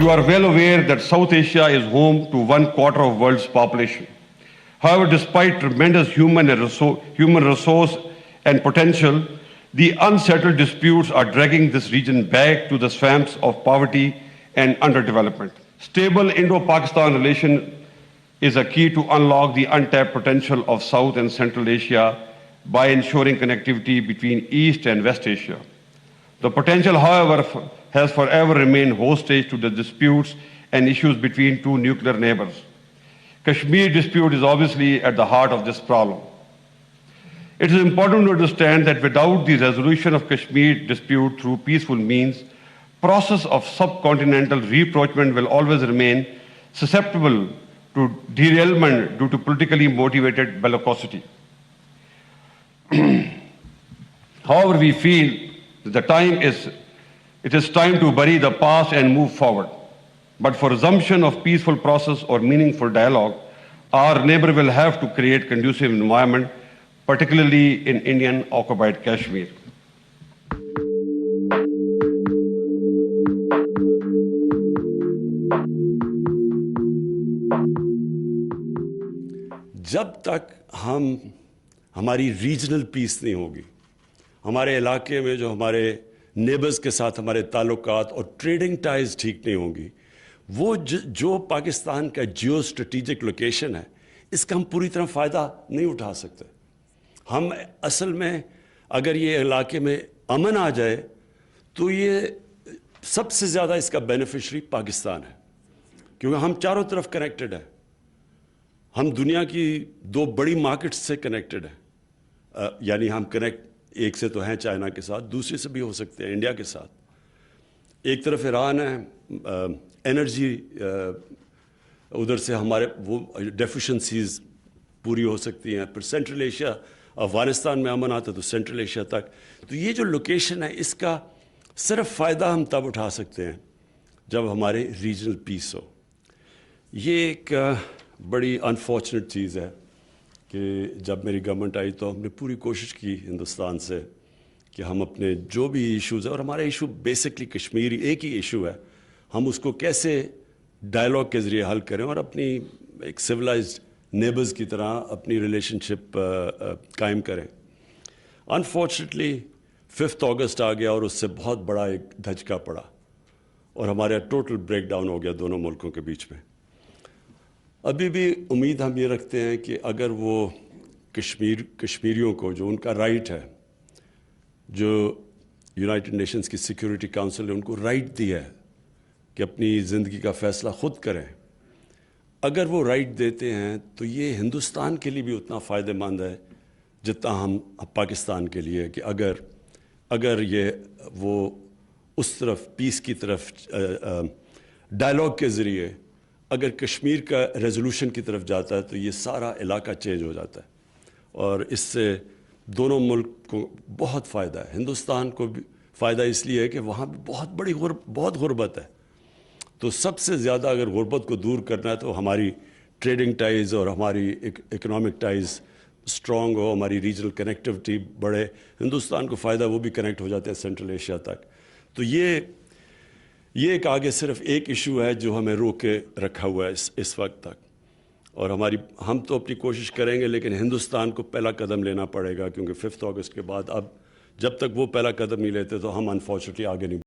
You are well aware that South Asia is home to 1/4 of the world's population. However, despite tremendous human resource and potential, the unsettled disputes are dragging this region back to the swamps of poverty and underdevelopment. Stable Indo-Pakistan relation is a key to unlock the untapped potential of South and Central Asia by ensuring connectivity between East and West Asia. The potential, however, has forever remained hostage to the disputes and issues between two nuclear neighbors. Kashmir dispute is obviously at the heart of this problem. It is important to understand that without the resolution of Kashmir dispute through peaceful means, process of subcontinental rapprochement will always remain susceptible to derailment due to politically motivated bellicosity. However, we feel that it is time to bury the past and move forward. But for resumption of peaceful process or meaningful dialogue, our neighbor will have to create conducive environment, particularly in Indian occupied Kashmir. जब तक हमारी regional piece नहीं होगी, हमारे इलाके में जो हमारे नेबर्स के साथ हमारे ताल्लुकात और ट्रेडिंग टाइज ठीक नहीं होंगी, वो जो पाकिस्तान का जियो स्ट्रेटेजिक लोकेशन है, इसका हम पूरी तरह फ़ायदा नहीं उठा सकते. हम असल में अगर ये इलाके में अमन आ जाए तो ये सबसे ज़्यादा इसका बेनिफिशरी पाकिस्तान है, क्योंकि हम चारों तरफ कनेक्टेड हैं. हम दुनिया की दो बड़ी मार्केट्स से कनेक्टेड हैं, यानी हम कनेक्ट एक से तो हैं चाइना के साथ, दूसरे से भी हो सकते हैं इंडिया के साथ. एक तरफ ईरान है, एनर्जी उधर से हमारे वो डेफिशिएंसीज पूरी हो सकती हैं. फिर सेंट्रल एशिया, अफगानिस्तान में अमन आता तो सेंट्रल एशिया तक. तो ये जो लोकेशन है, इसका सिर्फ फ़ायदा हम तब उठा सकते हैं जब हमारे रीजनल पीस हो. ये एक बड़ी अनफॉर्चुनेट चीज़ है कि जब मेरी गवर्नमेंट आई तो हमने पूरी कोशिश की हिंदुस्तान से कि हम अपने जो भी इश्यूज़ है, और हमारा इशू बेसिकली कश्मीर एक ही इशू है, हम उसको कैसे डायलॉग के ज़रिए हल करें और अपनी एक सिविलाइज्ड नेबर्स की तरह अपनी रिलेशनशिप कायम करें. अनफॉर्चुनेटली 5 अगस्त आ गया और उससे बहुत बड़ा एक धचका पड़ा और हमारा टोटल ब्रेक डाउन हो गया दोनों मुल्कों के बीच में. अभी भी उम्मीद हम ये रखते हैं कि अगर वो कश्मीरियों को जो उनका राइट है, जो यूनाइटेड नेशंस की सिक्योरिटी काउंसिल ने उनको राइट दिया है कि अपनी ज़िंदगी का फ़ैसला ख़ुद करें, अगर वो राइट देते हैं तो ये हिंदुस्तान के लिए भी उतना फ़ायदेमंद है जितना हम पाकिस्तान के लिए, कि अगर ये वो उस तरफ पीस की तरफ डायलॉग के ज़रिए अगर कश्मीर का रेजोल्यूशन की तरफ जाता है तो ये सारा इलाका चेंज हो जाता है और इससे दोनों मुल्क को बहुत फ़ायदा है. हिंदुस्तान को भी फ़ायदा इसलिए है कि वहाँ भी बहुत गुर्बत है. तो सबसे ज़्यादा अगर गुर्बत को दूर करना है तो हमारी ट्रेडिंग टाइज़ और हमारी इकोनॉमिक टाइज़ स्ट्रॉन्ग हो, हमारी रीजनल कनेक्टिविटी बढ़े, हिंदुस्तान को फ़ायदा, वो भी कनेक्ट हो जाते हैं सेंट्रल एशिया तक. तो ये एक आगे सिर्फ एक इशू है जो हमें रोक के रखा हुआ है इस वक्त तक. और हम तो अपनी कोशिश करेंगे, लेकिन हिंदुस्तान को पहला कदम लेना पड़ेगा, क्योंकि 5 अगस्त के बाद अब जब तक वो पहला कदम नहीं लेते तो हम अनफॉर्चुनेटली आगे नहीं